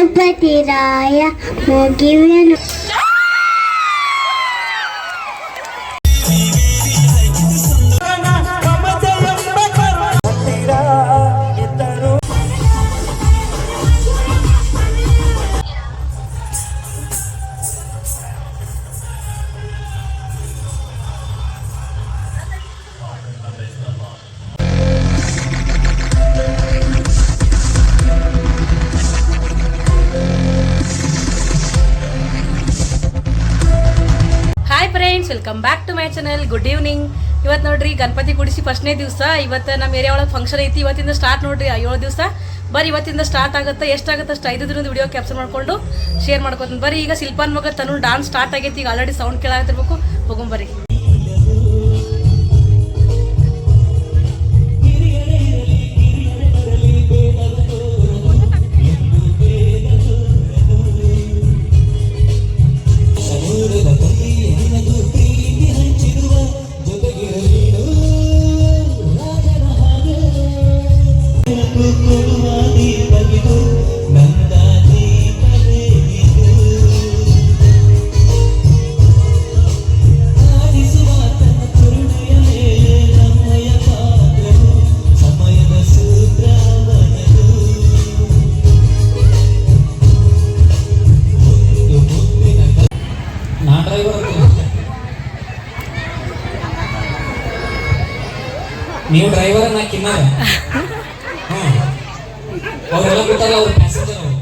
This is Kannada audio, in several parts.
ಗಣಪತಿರಾಯ ಮುಗಿವೆನು. Welcome back to my channel. Good evening. ಇವತ್ತು ನೋಡ್ರಿ ಗಣಪತಿ ಕುಡಿಸಿ ಫಸ್ಟ್ನೇ ದಿವಸ. ಇವತ್ತು ನಮ್ಮ ಏರಿಯಾ ಒಳಗೆ ಫಂಕ್ಷನ್ ಐತಿ. ಇವತ್ತಿಂದ ಸ್ಟಾರ್ಟ್ ನೋಡ್ರಿ 7 ದಿವಸ. ಬರೀ ಇವತ್ತಿಂದ ಸ್ಟಾರ್ಟ್ ಆಗುತ್ತೆ. ಎಷ್ಟಾಗುತ್ತೆ ಅಷ್ಟು 5 ದಿನದ ವಿಡಿಯೋ ಕ್ಯಾಪ್ಚರ್ ಮಾಡ್ಕೊಂಡು ಶೇರ್ ಮಾಡ್ಕೊತೀನಿ. ಬರೀ ಈಗ ಶಿಲ್ಪಾನ್ ಮಗ ತನು ಡಾನ್ಸ್ ಸ್ಟಾರ್ಟ್ ಆಗೈತಿ. ಈಗ ಆಲ್ರೆಡಿ ಸೌಂಡ್ ಕೇಳಾಗತ್ತಿರ್ಬೇಕು. ಹೋಗೊಂಬರ್ರಿ. ನೀವು ಡ್ರೈವರ್ ನಾ ಕಿನ್ನರ ಅವರೆಲ್ಲ ಗೊತ್ತಲ್ಲ, ಅವ್ರ ಪ್ಯಾಸೆಂಜರ್ ಅವರು.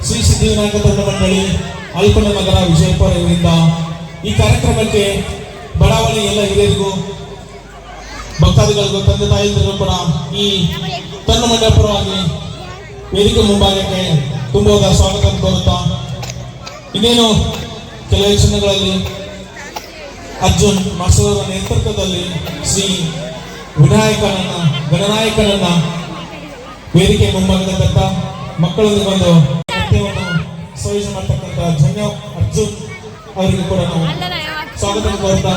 ಶ್ರೀ ಸಿದ್ಧಿವಿನಾಯಕ ತಂಡ ಮಂಡಳಿ ಅಲ್ಪನ ನಗರ ವಿಜಯಪುರ ಇವರಿಂದ ಈ ಕಾರ್ಯಕ್ರಮಕ್ಕೆ ಬಡಾವಣೆ ಎಲ್ಲ ಹಿರಿಯರಿಗೂ ಭಕ್ತಾದಿಗಳಿಗೂ ತಂದೆ ತಾಯಿಗಳಿಗೂ ಕೂಡ ಈ ತಂಡ ಮಂಡಳ ಪರವಾಗಿ ವೇದಿಕೆ ಮುಂಭಾಗಕ್ಕೆ ತುಂಬವಾದ ಸ್ವಾಗತ ಕೋರುತ್ತಾ, ಇನ್ನೇನು ಕೆಲವು ಕ್ಷಣಗಳಲ್ಲಿ ಅರ್ಜುನ್ ಮಾಸ್ಟರ್ ನೇತೃತ್ವದಲ್ಲಿ ಶ್ರೀ ಗಣನಾಯಕನನ್ನ ವೇದಿಕೆ ಮುಂಭಾಗದ ಮಕ್ಕಳೊಂದಿಗೆ ಒಂದು ನೃತ್ಯವನ್ನು ಸಂಯೋಜನೆ ಮಾಡ್ತಕ್ಕಂಥ ಧನ್ಯ ಅರ್ಜುನ್ ಅವರಿಗೆ ಕೂಡ ನಾವು ಸ್ವಾಗತ ಕೋರುತ್ತಾ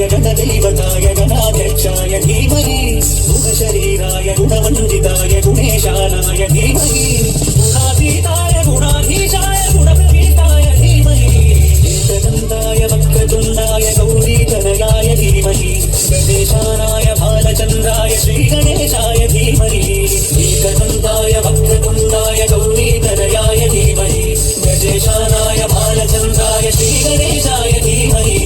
ಗಣದೇವತಾಯ ಗಣಾಧ್ಯಕ್ಷಾಯ ಧೀಮಹಿ ಗುಣಶರೀರಾಯ ಗುಣವಂದಿತಾಯ ಗುಣೇಶಾನಾಯ ಧೀಮಹಿ ಗುಣಾತೀತಾಯ ಗುಣಾಧೀಶಾಯ ಗುಣಪ್ರವೀತಾಯ ಧೀಮಹಿ ಏಕದಂತಾಯ ವಕ್ರತುಂಡಾಯ ಗೌರೀತನಯಾಯ ಧೀಮಹಿ ಗಣೇಶಾನಾಯ ಬಾಲಚಂದ್ರಾಯ ಶ್ರೀಗಣೇಶಾಯ ಧೀಮಹಿ ಏಕದಂತಾಯ ವಕ್ರತುಂಡಾಯ ಗೌರೀತನಯಾಯ ಧೀಮಹಿ ಗಣೇಶಾನಾಯ ಬಾಲಚಂದ್ರಾಯ ಶ್ರೀಗಣೇಶಾಯ ಧೀಮಹಿ.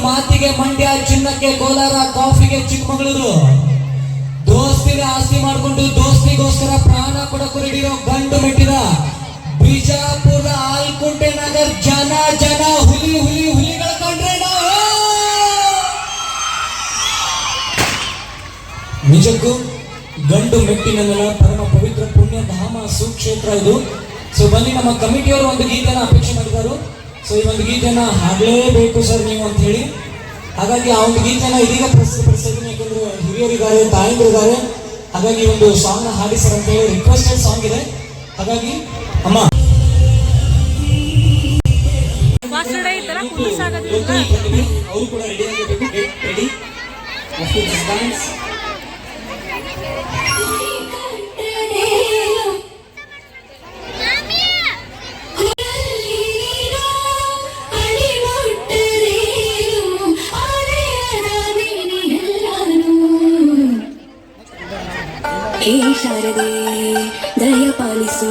ಮಾತಿಗೆ ಮಂಡ್ಯ, ಚಿನ್ನಕ್ಕೆ ಕೋಲಾರ, ಕಾಫಿಗೆ ಚಿಕ್ಕಮಗಳೂರು. ದೋಸ್ತಿಗೆ ಆಸ್ತಿ ಮಾಡಿಕೊಂಡು ದೋಸ್ತಿಗೋಸ್ಕರ ಪ್ರಾಣ ಕೊಡಕು ಹಿಡಿಯೋ ಗಂಡು ಮೆಟ್ಟಿದ ಬಿಜಾಪುರದ ಆಲ್ಕುಂಟೆ ನಗರ್ ಜನ ಹುಲಿಗಳ ಕಂಡ್ರೆ ನಾವು ನಿಜಕ್ಕೂ ಗಂಡು ಮೆಟ್ಟಿನ ಪರಮ ಪವಿತ್ರ ಪುಣ್ಯ ಧಾಮ ಸುಕ್ಷೇತ್ರ ಇದು. ಸೊ ಬನ್ನಿ, ನಮ್ಮ ಕಮಿಟಿಯವರು ಒಂದು ಗೀತೆನ ಅಪೇಕ್ಷೆ ಮಾಡಿದ್ದಾರೆ. ಸೊ ಈ ಒಂದು ಗೀತೆನ ಹಾಡಲೇಬೇಕು ಸರ್ ನೀವು ಅಂತ ಹೇಳಿ, ಹಾಗಾಗಿ ಆ ಒಂದು ಗೀತೆನ ಇದೀಗ ಪ್ರಸ್ತುತಪಡಿಸಿದ್ದೀನಿ. ಯಾಕಂದ್ರೆ ಹಿರಿಯರಿದ್ದಾರೆ, ತಾಯಂದಿರಿದ್ದಾರೆ, ಹಾಗಾಗಿ ಒಂದು ಸಾಂಗ್ ಹಾಡಿ ಸರ್ ಅಂತ ಹೇಳಿ ರಿಕ್ವೆಸ್ಟೆಡ್ ಸಾಂಗ್ ಇದೆ. ಹಾಗಾಗಿ ಅಮ್ಮ ಅವರು ಕೂಡ ರೆಡಿ ಆಗಿರಬೇಕು. Get ready dance. ಹೇ ಶಾರದೆ ದಯ ಪಾಲಿಸು.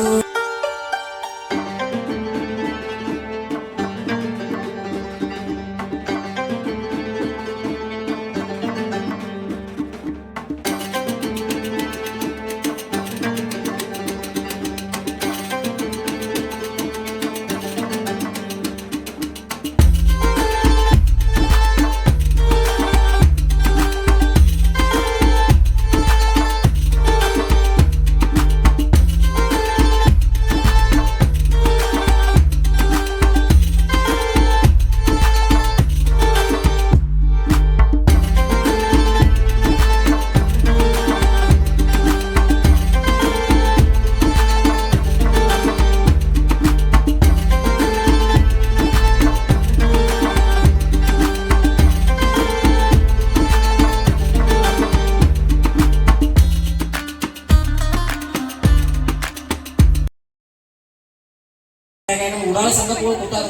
ಉಡಾಳ ಸಂಘಗಳು ಕೂತಾರ,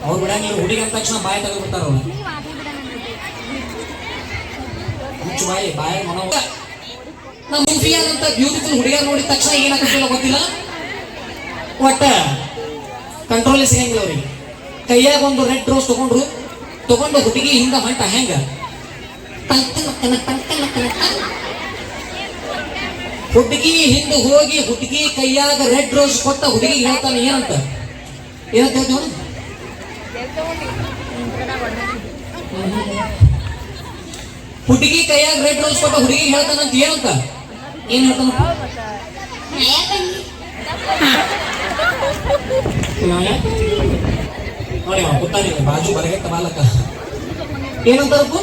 ಅವ್ರು ಬಿಡಂಗಿಲ್ಲ. ಹುಡುಗಿ ಅಂದ ತಕ್ಷಣ ಬಾಯಿ ತೆಗೆದ್ಬಿಡ್ತಾರ ಅವ್ರು. ಮುಚ್ಚು ಬಾಯಿ ಬಾಯಿ ಮನ. ನಮ್ಮ ಅಂತ ಬ್ಯೂಟಿಫುಲ್ ಹುಡುಗಿಯರ್ ನೋಡಿದ ತಕ್ಷಣ ಏನಾಗ್ತಿಲ್ಲ ಗೊತ್ತಿಲ್ಲ, ಒಟ್ಟ ಕಂಟ್ರೋಲ್ ಸಿಗಂಗಿಲ್ಲ ಅವ್ರಿಗೆ. ಕೈಯಾಗ ಒಂದು ರೆಡ್ ರೋಸ್ ತಗೊಂಡು ಹುಡುಗಿ ಹಿಂದ ಹೊಂಟ ಹೆಂಗ ಹುಡುಗಿ ಹಿಂದೆ ಹೋಗಿ ಹುಡುಗಿ ಕೈಯಾಗ ರೆಡ್ ರೋಸ್ ಕೊಟ್ಟ ಹುಡುಗಿ ಹೇಳ್ತಾನೆ ಏನಂತ ಹೇಳ್ತೇವ. ಹುಡುಗಿ ಕೈಯಾಗ ರೆಡ್ ರೋಸ್ ಕೊಟ್ಟ ಹುಡುಗಿ ಹೇಳ್ತಾನಂತ ಏನಂತ ಏನ್ ಹೇಳ್ತಾನ ನೋಡಿ ಗೊತ್ತಾಗಿಲ್ಲ. ಬಾಜು ಬರಗೆಟ್ಟ ಬಾಲಕ ಏನಂತಾರಪ್ಪ.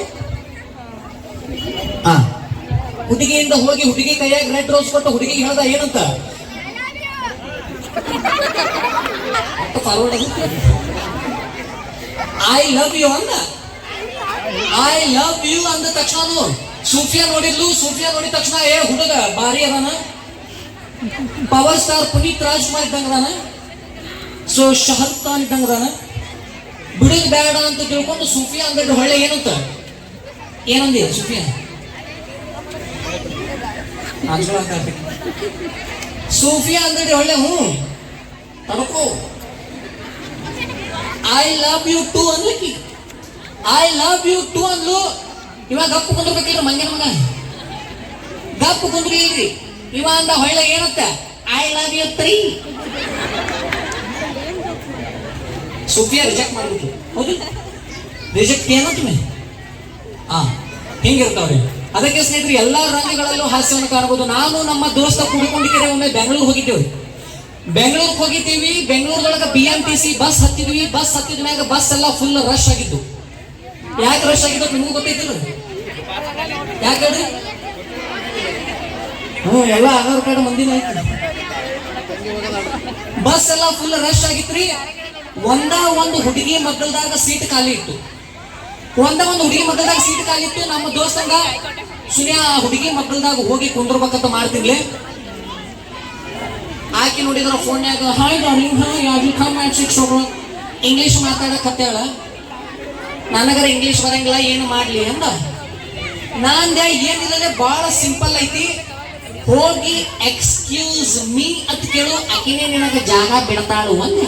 ಹುಡುಗಿಯಿಂದ ಹೋಗಿ ಹುಡುಗಿ ಕೈಯಾಗ ರೆಡ್ ರೋಸ್ ಕೊಟ್ಟು ಹುಡುಗಿ ಹೇಳ್ದ ಏನಂತ ಐ ಲವ್ ಯು ಅಂದ. ಐ ಲವ್ ಯು ಅಂದ ತಕ್ಷಣ ಸೂಫಿಯಾ ನೋಡಿದ್ಲು. ಸೂಫಿಯಾ ನೋಡಿದ ತಕ್ಷಣ ಏ ಹುಡುಗ ಬಾರಿ ಅದಾನ, ಪವರ್ ಸ್ಟಾರ್ ಪುನೀತ್ ರಾಜ್ಕುಮಾರ್ ಇದ್ದಂಗ ಅದಾನ, ಸೊ ಶಾರುಖ್ ಖಾನ್ ಇದ್ದಂಗ ಅದಾನ, ಬಿಡುದು ಬೇಡ ಅಂತ ತಿಳ್ಕೊಂಡು ಸೂಫಿಯಾ ಅಂದ ಹೊಳ್ಳೆ ಏನಂತ ಏನಂದಿ ಸೂಫಿಯಾ ಸೂಫಿಯಾ ಅಂದ್ರೆ ಒಳ್ಳೆ ತಡಕೋ ಐ ಲವ್ ಯು ಟು ಅನ್ಲಿಕ್ಕಿ. ಐ ಲವ್ ಯು ಟು ಅಂದ್ಲು. ಇವಾಗ ಗಪ್ಪು ಕುಂದ್ರಬೇಕಿಲ್ಲ ಮಂಗನ ಮಗ, ಗಪ್ಪು ಕುಂದ್ರಿ. ಇವ ಅಂದ ಹೊಳ್ಳೆ ಏನಂತ I love you 3. Sufiya reject ಮಾಡ್ಬಿಟ್ಟು ಹೌದು. ರಿಜೆಕ್ಟ್ ಏನಂತ ಹಿಂಗಿರ್ತಾವ್ರಿ. ಅದಕ್ಕೆ ಸ್ನೇಹಿತರೆ ಎಲ್ಲಾ ರಂಗಗಳಲ್ಲೂ ಹಾಸ್ಯವನ್ನು ಕಾಣಬಹುದು. ನಾನು ನಮ್ಮ ದೋಸ್ತ ಕೂಡಿಕೊಂಡಿದ್ದೇವೆ. ಒಮ್ಮೆ ಬೆಂಗಳೂರು ಹೋಗಿದ್ದೇವೆ. ಬೆಂಗಳೂರಿಗೆ ಹೋಗಿದ್ದೀವಿ. ಬೆಂಗಳೂರೊಳಗ BMTC ಬಸ್ ಹತ್ತಿದ್ವಿ. ಬಸ್ ಹತ್ತಿದ ಮ್ಯಾಗ ಬಸ್ ಎಲ್ಲ ಫುಲ್ ರಶ್ ಆಗಿದ್ದು. ಯಾಕೆ ರಶ್ ಆಗಿದ್ದು ನಿಮಗೂ ಗೊತ್ತೈತಿಲ್ಲ? ಯಾಕೆ ಹೇಳ್ರಿ? ಎಲ್ಲ ಆಧಾರ್ ಕಾರ್ಡ್ ಮಂದಿನ ಐತಿ. ಬಸ್ ಎಲ್ಲ ಫುಲ್ ರಶ್ ಆಗಿತ್ರಿ. ಒಂದು ಹುಡುಗಿ ಮಕ್ಕಳದಾಗ ಸೀಟ್ ಖಾಲಿ ಇತ್ತು. ಒಂದು ಹುಡುಗಿ ಮಕ್ಕಳದಾಗ ಸೀಟ್ ಖಾಲಿ ಇತ್ತು. ನಮ್ಮ ದೋಸ್ತಂಗ ಸುನಿಯ ಹುಡುಗಿ ಮಕ್ಕಳದಾಗ ಹೋಗಿ ಕುಂದ್ರಬೇಕಂತ ಮಾಡ್ತಿರ್ಲಿ. ಆಕಿ ನೋಡಿದ್ರ ಫೋನ್ಯಾಗ ಹಾಯ್ ಡಾರ್ಲಿಂಗ್ ಇಂಗ್ಲಿಷ್ ಮಾತಾಡಕತ್ತೇಳ. ನನಗರ ಇಂಗ್ಲಿಷ್ ಬರಂಗಿಲ್ಲ, ಏನು ಮಾಡ್ಲಿ ಅಂದ. ನಾಂದೆ ಏನಿಲ್ಲದೆ ಬಹಳ ಸಿಂಪಲ್ ಐತಿ. ಹೋಗಿ ಎಕ್ಸ್ಕ್ಯೂಸ್ ಮೀ ಅಂತ ಕೇಳು, ಆಕಿನೇ ನಿನಗ ಜಾಗ ಬಿಡ್ತಾಳು ಅಂದೆ.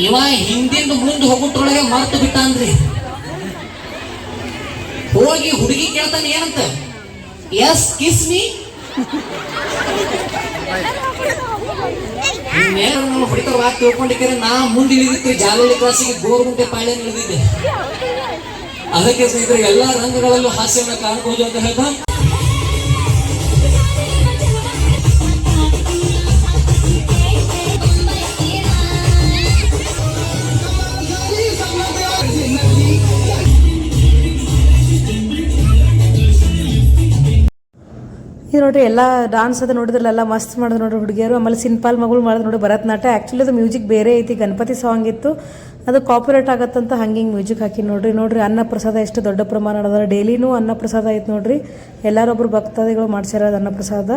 ಇವ ಹಿಂದಿಂದ ಮುಂದೆ ಹೋಗುಟ್ರೊಳಗೆ ಮರ್ತು ಬಿಟ್ಟ ಅಂದ್ರಿ. ಹೋಗಿ ಹುಡುಗಿ ಕೇಳ್ತಾನೆ ಏನಂತ, ಎಸ್ ಕಿಸ್ ಮೀ. ಹೊಡಿತಾರ ತಿಳ್ಕೊಂಡಿದ್ದಾರೆ. ನಾ ಮುಂದೆ ಇಳಿದಿತ್ತು ಜಾಲೋಳಿ ಕ್ಲಾಸಿಗೆ ಗೋರ್ಗುಂಟೆ ಪಾಳ್ಯ ಇಳಿದಿದ್ದೆ. ಅದಕ್ಕೆ ಸ್ನೇಹಿತರೆ ಎಲ್ಲಾ ರಂಗಗಳಲ್ಲೂ ಹಾಸ್ಯವನ್ನು ಕಾಣಬಹುದು ಅಂತ ಹೇಳ್ತಾ ನೋಡ್ರಿ ಎಲ್ಲ ಡಾನ್ಸ್ ಅದು ನೋಡಿದ್ರಲ್ಲ ಎಲ್ಲ ಮಸ್ತ್ ಮಾಡಿದ್ರು ನೋಡ್ರಿ ಹುಡುಗಿಯರು. ಆಮೇಲೆ ಸಿಂಪಲ್ ಮಗಳು ಮಾಡಿದ್ರು ನೋಡಿ ಭರತನಾಟ್ಯ. ಆ್ಯಕ್ಚುಲಿ ಅದು ಮ್ಯೂಸಿಕ್ ಬೇರೆ ಐತಿ, ಗಣಪತಿ ಸಾಂಗ್ ಇತ್ತು, ಅದು ಕಾಪಿರೈಟ್ ಆಗತ್ತಂತ ಹಂಗೆ ಮ್ಯೂಸಿಕ್ ಹಾಕಿ ನೋಡ್ರಿ ಅನ್ನ ಪ್ರಸಾದ ಎಷ್ಟು ದೊಡ್ಡ ಪ್ರಮಾಣ ಅದ. ಡೈಲಿನೂ ಅನ್ನ ಪ್ರಸಾದ ಐತೆ ನೋಡ್ರಿ. ಎಲ್ಲರೊಬ್ರು ಭಕ್ತಾದಿಗಳು ಮಾಡ್ಸಿರೋದು ಅನ್ನ ಪ್ರಸಾದ.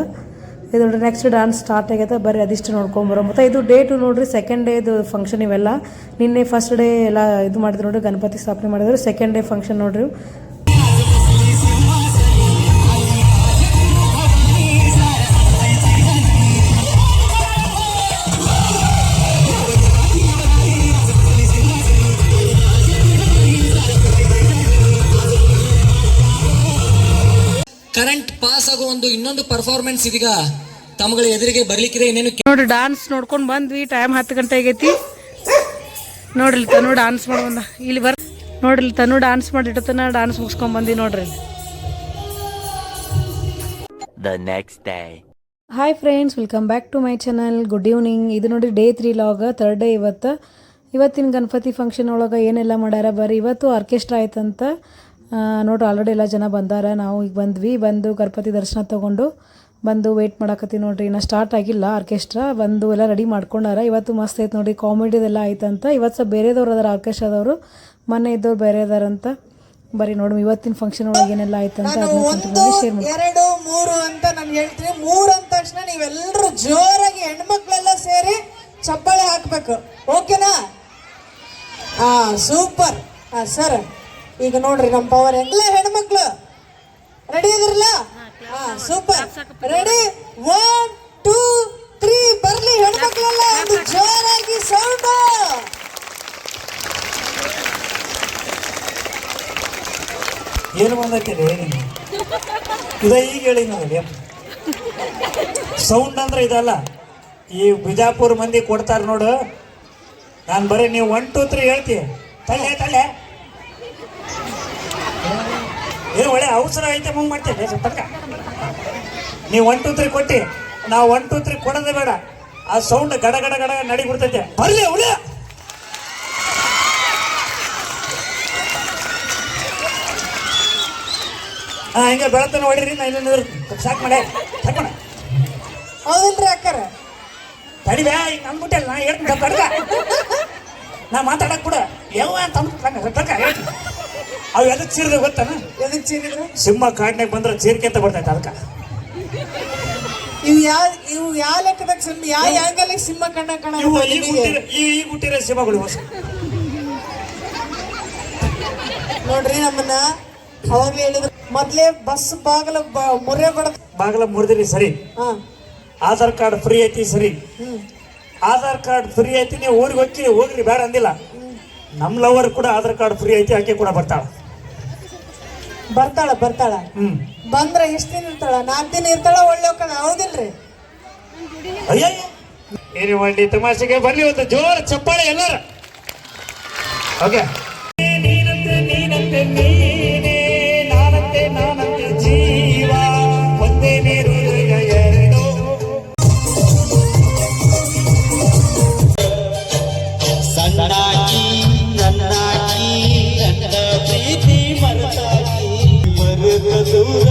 ಇದು ನೋಡ್ರಿ ನೆಕ್ಸ್ಟ್ ಡಾನ್ಸ್ ಸ್ಟಾರ್ಟ್ ಆಗೈತೆ, ಬರ್ರಿ ಅದಿಷ್ಟು ನೋಡ್ಕೊಂಬರೋ. ಮತ್ತು ಇದು ಡೇಟು ನೋಡ್ರಿ ಸೆಕೆಂಡ್ ಡೇದು ಫಂಕ್ಷನ್ ಇವೆಲ್ಲ. ನಿನ್ನೆ ಫಸ್ಟ್ ಡೇ ಎಲ್ಲ ಇದು ಮಾಡಿದ್ರು ನೋಡ್ರಿ, ಗಣಪತಿ ಸ್ಥಾಪನೆ ಮಾಡಿದ್ರು. ಸೆಕೆಂಡ್ ಡೇ ಫಂಕ್ಷನ್ ನೋಡ್ರಿ. ಕರೆಂಟ್ ಪಾಸ್ ಆಗೋ ಇನ್ನೊಂದು ಪರ್ಫಾರ್ಮೆನ್ಸ್ ಇದೀಗ ತಮ್ಮಗಳ ಎದುರಿಗೆ ಬರ್ಲಿಕ್ಕಿದೆ. ಇನ್ನೇನು ನೋಡ್ರಿ ಡಾನ್ಸ್ ನೋಡ್ಕೊಂಡು ಬಂದ್ವಿ. ಟೈಮ್ 10 ಗಂಟೆ ಆಗೈತಿ. ನೋಡ್ರಿ ತನು ಡಾನ್ಸ್ ಮಾಡೋಣ ಇಲ್ಲಿ ನೋಡ್ರಿ ತನು ಡಾನ್ಸ್ ಮಾಡಿಟ್ಟತನ ಡಾನ್ಸ್ ಮುಗಿಸ್ಕೊಂಡ್ ಬಂದಿ ನೋಡ್ರಿ. Hi friends, welcome back to my channel. Good evening. ಇದು ನೋಡಿ ಡೇ 3 ಲಾಗ್, 3rd ಡೇ. ಇವತ್ತಿನ ಗಣಪತಿ ಫಂಕ್ಷನ್ ಒಳಗೆ ಏನೆಲ್ಲ ಮಾಡ್ಯಾರ ಬರ್ರಿ. ಇವತ್ತು ಆರ್ಕೆಸ್ಟ್ರಾ ಆಯ್ತಂತ ನೋಡ್ರಿ. ಆಲ್ರೆಡಿ ಎಲ್ಲ ಜನ ಬಂದಾರ. ನಾವು ಈಗ ಬಂದು ಗಣಪತಿ ದರ್ಶನ ತೊಗೊಂಡು ಬಂದು ವೆಯ್ಟ್ ಮಾಡಕತ್ತೀವಿ ನೋಡ್ರಿ. ಇನ್ನು ಸ್ಟಾರ್ಟ್ ಆಗಿಲ್ಲ ಆರ್ಕೆಸ್ಟ್ರಾ. ಬಂದು ಎಲ್ಲ ರೆಡಿ ಮಾಡ್ಕೊಂಡಾರ. ಇವತ್ತು ಮಸ್ತ್ ಐತೆ ನೋಡ್ರಿ, ಕಾಮಿಡಿದೆಲ್ಲ ಆಯ್ತಂತ. ಇವತ್ತು ಸ್ವಲ್ಪ ಬೇರೆದವ್ರು ಅದಾರ, ಆರ್ಕೆಸ್ಟ್ರಾದವರು. ಮೊನ್ನೆ ಇದ್ದವ್ರು ಬೇರೆ ಅದಾರಂತ. ಬರೀ ನೋಡಿ ಇವತ್ತಿನ ಫಂಕ್ಷನ್ ಒಳಗೆ ಏನೆಲ್ಲ ಆಯ್ತಂತ ಶೇರ್ ಮಾಡಿ. 2, 3 ಅಂತ ನಾನು ಹೇಳ್ತೀನಿ. 3 ಅಂದ ತಕ್ಷಣ ನೀವೆಲ್ಲರೂ ಜೋರಾಗಿ ಹೆಣ್ಮಕ್ಳೆಲ್ಲ ಸೇರಿ ಚಪ್ಪಾಳೆ ಹಾಕ್ಬೇಕು. ಓಕೆನಾ? ಸೂಪರ್. ಸರ್ ಈಗ ನೋಡ್ರಿ ನಮ್ಮ ಪವರ್. ಎಲ್ಲ ಹೆಣ್ಮಕ್ಳು ರೆಡಿ ಇದ್ರಲ್ಲ? ಸೂಪರ್. ರೆಡಿ? 1, 2, 3 ಬರ್ಲಿ ಹೆಣ್ಮಕ್ಳೆಲ್ಲ. ಒಂದು ಜೋರಾಗಿ ಸೌಂಡ್. ಏನು ಬಂದೈತಿದೆ ಇದ ಈಗ ಹೇಳಿ ನನಗೆ. ಸೌಂಡ್ ಅಂದ್ರೆ ಇದಲ್ಲ, ಈ ಬಿಜಾಪುರ ಮಂದಿ ಕೊಡ್ತಾರ ನೋಡು. ನಾನು ಬರೀ ನೀವು 1, 2, 3 ಹೇಳ್ತೀವಿ. ತಳ್ಳೆ ಏನು ಒಳ್ಳೆ ಅವಸರ ಐತೆ ಮುಂಗೆ ಮಾಡ್ತೇವೆ ಸ್ವಲ್ಪ. ನೀವು 1, 2, 3 ಕೊಟ್ಟಿ, ನಾವು 1, 2, 3 ಕೊಡೋದೇ ಬೇಡ. ಆ ಸೌಂಡ್ ಗಡ ಗಡ ಗಡ ನಡಿ ಬಿಡ್ತೈತೆ. ಬರ್ಲಿ ಉಳಿಯ ಹಿಂಗೆ ಬೆಳತನ ಹೊಡಿರಿ. ನಾ ಇಲ್ಲ ಸಾಕು ಮಾಡೆ ಸಾಕೋಣ. ಹೌದಲ್ರಿ ಅಕ್ಕಾರ? ತಡಿಬೇ ಈಗ ಅಂದ್ಬಿಟ್ಟಲ್ಲ. ನಾ ಹೇಳ್ತೀನಿ ಕಡ್ಗ, ನಾ ಮಾತಾಡಕ್ ಕೂಡ ಯಾವ ಅಂತ ಹೇಳ್ತೀನಿ. ಅವು ಎದಕ್ಕೆ ಚೀರಿದ್ರೆ ಗೊತ್ತಾನ? ಎದಕ್ಕೆ ಚೀರಿದ್ರು? ಸಿಂಹ ಕಾಡ್ನಾಗ ಬಂದ್ರೆ ಚೀರಿಕೆ ಅಂತ ಬರ್ತೈತೆ ಅದಕ್ಕೆ. ಇವು ಯಾವ ಲೆಕ್ಕದಾಗ ಸಿಂಹ, ಯಾವ ಆಂಗಲ್ ಸಿಂಹ ಕಣ್ಣ ಈ ಹುಟ್ಟಿರೋ ಸಿಂಹಗಳು ಹೊಸ ನೋಡ್ರಿ. ನಮ್ಮನ್ನ ಅವಾಗ್ಲೇ ಹೇಳಿದ್ರು, ಮೊದ್ಲೇ ಬಸ್ ಬಾಗಲ ಮುರಿದ್ರಿ ಸರಿ. ಆಧಾರ್ ಕಾರ್ಡ್ ಫ್ರೀ ಐತಿ ಸರಿ. ಆಧಾರ್ ಕಾರ್ಡ್ ಫ್ರೀ ಐತಿ. ನೀವು ಊರಿಗೆ ಹೋಗ್ರಿ ಬೇಡ ಅಂದಿಲ್ಲ. ನಮ್ ಲವರ್ ಕೂಡ ಆಧಾರ್ ಕಾರ್ಡ್ ಫ್ರೀ ಐತಿ, ಆಕೆ ಕೂಡ ಬರ್ತಾಳ. ಬಂದ್ರ ಎಷ್ಟ್ ದಿನ ಇರ್ತಾಳ? 4 ದಿನ ಇರ್ತಾಳ. ಒಳ್ಳೆ ಹೋಗ್ತಾಳ. ಹೌದಿಲ್ರಿ? ಅಯ್ಯ ಏನೇ ಮಾಡಿ ತಮಾಷೆಗೆ ಬರ್ಲಿ ಒಂದು ಜೋರ ಚಪ್ಪಾಳೆ ಎಲ್ಲಾರ. ಓಕೆ. ನೀನಂತೆ ನೀನೇ, ನಾನಂತೆ ಜೀವ, ಒಂದೇ ನೀರು ಎರಡು. ಸಣ್ಣಾಗಿ ನನ್ನಾಗಿ ನನ್ನ ಪ್ರೀತಿ ಮರೆತಾಗಿ ಮರೆತ ದೂರ.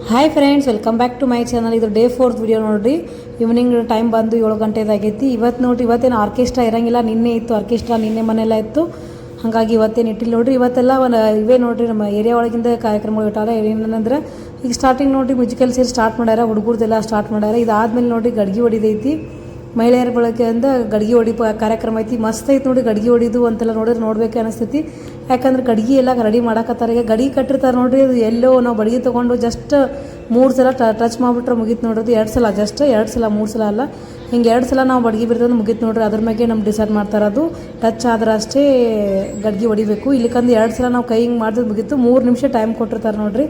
Hi friends, welcome back to my channel. ಇದು ಡೇ 4th ವಿಡಿಯೋ ನೋಡ್ರಿ. ಈವ್ನಿಂಗ್ ಟೈಮ್ ಬಂದು 7 ಗಂಟೆದಾಗೈತಿ. ಇವತ್ತು ನೋಡ್ರಿ, ಇವತ್ತೇನು ಆರ್ಕೆಸ್ಟ್ರಾ ಇರಂಗಿಲ್ಲ. ನಿನ್ನೆ ಇತ್ತು ಆರ್ಕೆಸ್ಟ್ರಾ, ನಿನ್ನೆ ಮನೆಯಲ್ಲ ಇತ್ತು. ಹಾಗಾಗಿ ಇವತ್ತೇನು ಇಟ್ಟಿಲ್ಲ ನೋಡ್ರಿ. ಇವತ್ತೆಲ್ಲ ಇವೇ ನೋಡ್ರಿ ನಮ್ಮ ಏರಿಯಾ ಒಳಗಿಂದ ಕಾರ್ಯಕ್ರಮಗಳು ಇಟ್ಟಾರ. ಏನಂದ್ರೆ ಈಗ ಸ್ಟಾರ್ಟಿಂಗ್ ನೋಡ್ರಿ ಮ್ಯೂಸಿಕಲ್ ಸೇರಿ ಸ್ಟಾರ್ಟ್ ಮಾಡ್ಯಾರ, ಹುಡುಗರ್ದೆಲ್ಲ ಸ್ಟಾರ್ಟ್ ಮಾಡ್ಯಾರ. ಇದಾದ್ಮೇಲೆ ನೋಡ್ರಿ ಗಡ್ಗೆ ಹೊಡಿದೈತಿ. ಮಹಿಳೆಯರ ಬಳಕೆಯಿಂದ ಗಡ್ಗೆ ಹೊಡಿ ಕಾರ್ಯಕ್ರಮ ಐತಿ. ಮಸ್ತ್ ಐತಿ ನೋಡಿ. ಗಡ್ಗೆ ಹೊಡಿದು ಅಂತೆಲ್ಲ ನೋಡಿದ್ರೆ ನೋಡ್ಬೇಕು ಅನಿಸ್ತೈತಿ. ಯಾಕಂದ್ರೆ ಗಡ್ಗೆ ಎಲ್ಲ ರೆಡಿ ಮಾಡಕತ್ತಾರೆ. ಈಗ ಗಡಿ ಕಟ್ಟಿರ್ತಾರೆ ನೋಡ್ರಿ. ಅದು ಎಲ್ಲೋ ನಾವು ಬಡ್ಗೆ ತೊಗೊಂಡು ಜಸ್ಟ್ 3 ಸಲ ಟಚ್ ಮಾಡಿಬಿಟ್ರೆ ಮುಗೀತು ನೋಡ್ರಿ. 2 ಸಲ ಜಸ್ಟ್ 2 ಸಲ 3 ಸಲ ಅಲ್ಲ, ಹಿಂಗೆ 2 ಸಲ ನಾವು ಬಡ್ಗೆ ಬಿಡ್ತಂದು ಮುಗೀತು ನೋಡ್ರಿ. ಅದ್ರ ಮೇಲೆ ನಮ್ಗೆ ಡಿಸೈಡ್ ಮಾಡ್ತಾರೆ, ಅದು ಟಚ್ ಆದ್ರೆ ಅಷ್ಟೇ ಗಡ್ಗೆ ಹೊಡಿಬೇಕು. ಇಲ್ಲಿಕಂದು 2 ಸಲ ನಾವು ಕೈ ಹಿಂಗೆ ಮಾಡಿದ್ರೆ ಮುಗೀತು. 3 ನಿಮಿಷ ಟೈಮ್ ಕೊಟ್ಟಿರ್ತಾರೆ ನೋಡ್ರಿ.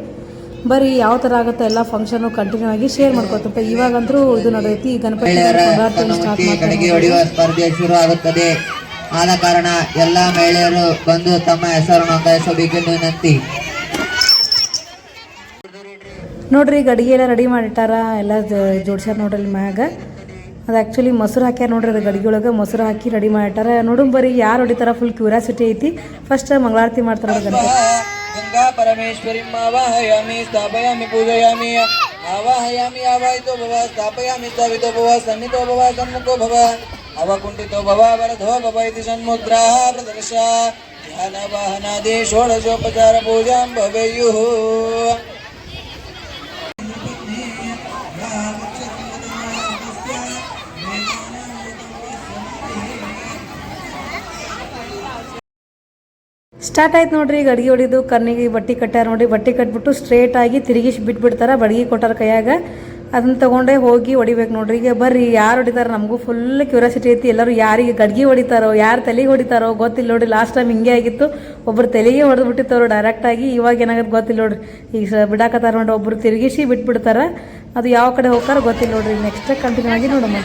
ಬರೀ ಯಾವ ಥರ ಆಗುತ್ತೆ ಎಲ್ಲ ಫಂಕ್ಷನು ಕಂಟಿನ್ಯೂ ಆಗಿ ಶೇರ್ ಮಾಡ್ಕೊತಂತ. ಇವಾಗಂತೂ ಇದು ನಡೆದೈತಿ, ಗಣಪತಿ ಗಡಿಗೆ ಹೊಡೆಯುವ ಸ್ಪರ್ಧೆ ಶುರು ಆಗುತ್ತದೆ. ಆದ ಕಾರಣ ಎಲ್ಲ ಮಹಿಳೆಯರು ಬಂದು ತಮ್ಮ ಹೆಸರು ನೋಂದಾಯಿಸಬೇಕೆಂದು ವಿನಂತಿ. ನೋಡ್ರಿ ಗಡಿಗೆ ಎಲ್ಲ ರೆಡಿ ಮಾಡಿಟ್ಟಾರ, ಎಲ್ಲ ಜೋಡ್ಸ್ಯಾರ ನೋಡ್ರಿ ಅಲ್ಲಿ ಮ್ಯಾಗ. ಅದು ಆ್ಯಕ್ಚುಲಿ ಮೊಸರು ಹಾಕ್ಯಾರ ನೋಡ್ರಿ, ಅದು ಗಡಿಗೆ ಒಳಗೆ ಮೊಸರು ಹಾಕಿ ರೆಡಿ ಮಾಡಿಟ್ಟಾರ. ನೋಡು ಬರೀ ಯಾರು ಹೊಡಿತಾರ ಫುಲ್ ಕ್ಯೂರಿಯಾಸಿಟಿ ಐತಿ. ಫಸ್ಟ್ ಮಂಗಳಾರತಿ ಮಾಡ್ತಾರ ಗಣಪತಿ. ಗಂಗಾ ಪರಮೇಶ್ವರಿ ಆವಾಹಯಾಮಿ ಸ್ಥಾಪಯಾಮಿ ಪೂಜಯಾಮಿ ಆವಾಹಯಾಮಿ ಆವಾಹಿತೋ ಭವ ಸ್ಥಾಪಯಾಮಿ ಸ್ಥಾಪಿತೋ ಭವ ಸನ್ನಿತೋ ಭವ ಸನ್ಮುಖೋ ಭವ ಅವಕುಂಠಿತೋ ಭವ ವರದೋ ಭವ ಇತಿ ಸನ್ಮುದ್ರಾ ಪ್ರದರ್ಶ ಧ್ಯಾನ ವಾಹನಾದಿ ಷೋಡಶೋಪಚಾರ ಪೂಜಾಂ ಭವೇಯುಃ. ಸ್ಟಾರ್ಟ್ ಆಯ್ತು ನೋಡ್ರಿ ಗಡ್ಗೆ ಹೊಡಿದು. ಕಣ್ಣಿಗೆ ಬಟ್ಟೆ ಕಟ್ಟಾರ ನೋಡಿ, ಬಟ್ಟೆ ಕಟ್ಬಿಟ್ಟು ಸ್ಟ್ರೇಟ್ ಆಗಿ ತಿರುಗಿ ಬಿಟ್ಬಿಡ್ತಾರೆ. ಬಡ್ಗೆ ಕೊಟ್ಟಾರ ಕೈಯಾಗ, ಅದನ್ನ ತೊಗೊಂಡೇ ಹೋಗಿ ಹೊಡಿಬೇಕು ನೋಡ್ರಿ. ಈಗ ಬರ್ರಿ ಯಾರು ಹೊಡಿತಾರೆ, ನಮಗೂ ಫುಲ್ ಕ್ಯೂರಿಯಾಸಿಟಿ ಐತಿ. ಎಲ್ಲರೂ ಯಾರಿಗೆ ಗಡ್ಗೆ ಹೊಡಿತಾರೋ, ಯಾರು ತಲೆಗೆ ಹೊಡಿತಾರೋ ಗೊತ್ತಿಲ್ಲ ನೋಡ್ರಿ. ಲಾಸ್ಟ್ ಟೈಮ್ ಹಿಂಗೆ ಆಗಿತ್ತು, ಒಬ್ಬರು ತಲೆಗೆ ಹೊಡೆದು ಬಿಟ್ಟಿತ್ತವ್ರು ಡೈರೆಕ್ಟಾಗಿ. ಇವಾಗ ಏನಾಗುತ್ತೆ ಗೊತ್ತಿಲ್ಲ ನೋಡ್ರಿ. ಈಗ ಬಿಡಾಕತ್ತಾರ ನೋಡ್ರಿ, ಒಬ್ಬರು ತಿರುಗಿಸಿ ಬಿಟ್ಬಿಡ್ತಾರೆ. ಅದು ಯಾವ ಕಡೆ ಹೋಗ್ತಾರೋ ಗೊತ್ತಿಲ್ಲ ನೋಡ್ರಿ. ನೆಕ್ಸ್ಟ್ ಕಂಟಿನ್ಯೂ ಆಗಿ ನೋಡಮ್ಮ.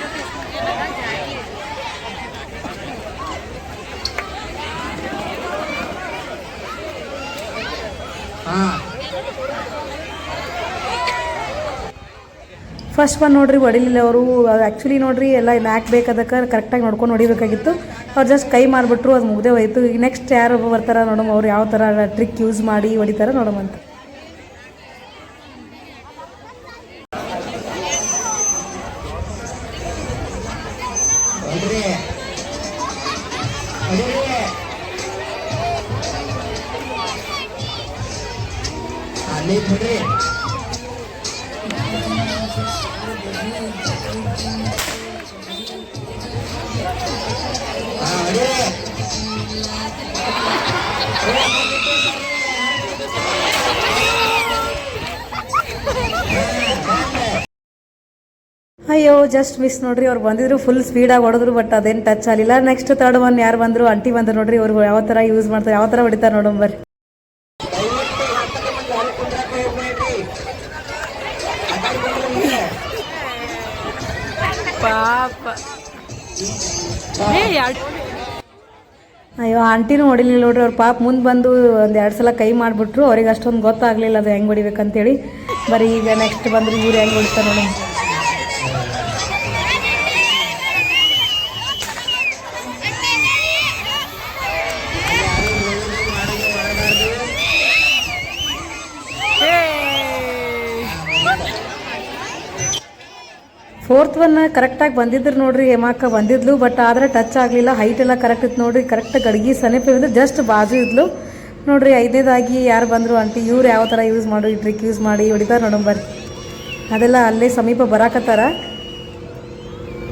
ಫಸ್ಟ್ ಒನ್ ನೋಡ್ರಿ ಹೊಡಿಲಿಲ್ಲ ಅವರು. ಆ್ಯಕ್ಚುಲಿ ನೋಡ್ರಿ ಎಲ್ಲ ನ್ಯಾಕ್ ಬೇಕಾದಕ್ಕೆ ಕರೆಕ್ಟಾಗಿ ನೋಡ್ಕೊಂಡು ಹೊಡಿಬೇಕಾಗಿತ್ತು. ಅವ್ರು ಜಸ್ಟ್ ಕೈ ಮಾಡಿಬಿಟ್ರು, ಅದು ಮುಗ್ದೇ ಹೋಯ್ತು. ಈಗ ನೆಕ್ಸ್ಟ್ ಯಾರು ಬರ್ತಾರ ನೋಡಮ್ಮ, ಅವ್ರು ಯಾವ ಥರ ಟ್ರಿಕ್ ಯೂಸ್ ಮಾಡಿ ಹೊಡಿತಾರ ನೋಡಮ್ಮಂತ. ಅಯ್ಯೋ ಜಸ್ಟ್ ಮಿಸ್ ನೋಡ್ರಿ. ಅವ್ರು ಬಂದಿದ್ರು ಫುಲ್ ಸ್ಪೀಡಾಗಿ ಹೊಡೆದ್ರು, ಬಟ್ ಅದೇನು ಟಚ್ ಆಗಲಿಲ್ಲ. ನೆಕ್ಸ್ಟ್ ಥರ್ಡ್ ಒನ್ ಯಾರು ಬಂದರು, ಆಂಟಿ ಬಂದರು ನೋಡ್ರಿ. ಅವ್ರು ಯಾವ ಥರ ಯೂಸ್ ಮಾಡ್ತಾರೆ, ಯಾವ ಥರ ಹೊಡಿತಾರೆ ನೋಡೋಣ ಬರ್ರಿ. ಅಯ್ಯೋ ಆಂಟಿನೂ ಹೊಡಿಲಿಲ್ಲ ನೋಡ್ರಿ. ಅವ್ರು ಪಾಪ ಮುಂದೆ ಬಂದು ಒಂದು 2 ಸಲ ಕೈ ಮಾಡಿಬಿಟ್ರು. ಅವ್ರಿಗೆ ಅಷ್ಟೊಂದು ಗೊತ್ತಾಗಲಿಲ್ಲ ಅದು ಹೆಂಗೆ ಹೊಡಿಬೇಕಂತೇಳಿ. ಬರೀ ಈಗ ನೆಕ್ಸ್ಟ್ ಬಂದರು ಇವ್ರು ಹೆಂಗೆ ಹೊಡಿತಾರೆ ನೋಡಿ. ಫೋರ್ತ್ ಒನ್ ಕರೆಕ್ಟಾಗಿ ಬಂದಿದ್ರು ನೋಡ್ರಿ. ಹೇಮಾಕ ಬಂದಿದ್ಲು, ಬಟ್ ಆದರೆ ಟಚ್ ಆಗಲಿಲ್ಲ. ಹೈಟ್ ಎಲ್ಲ ಕರೆಕ್ಟ್ ಇತ್ತು ನೋಡ್ರಿ. ಕರೆಕ್ಟ್ ಗಡ್ಗೆ ಸನಿಪ ಇದ್ದು ಜಸ್ಟ್ ಬಾಜು ಇದ್ಲು ನೋಡ್ರಿ. 5ನೇದಾಗಿ ಯಾರು ಬಂದರು ಆಂಟಿ, ಇವ್ರು ಯಾವ ಥರ ಯೂಸ್ ಮಾಡು, ಈ ಟ್ರಿಕ್ ಯೂಸ್ ಮಾಡಿ ಹೊಡಿತಾರೆ ನೋಡಂಬರ್ರಿ. ಅದೆಲ್ಲ ಅಲ್ಲೇ ಸಮೀಪ ಬರಾಕತ್ತಾರ.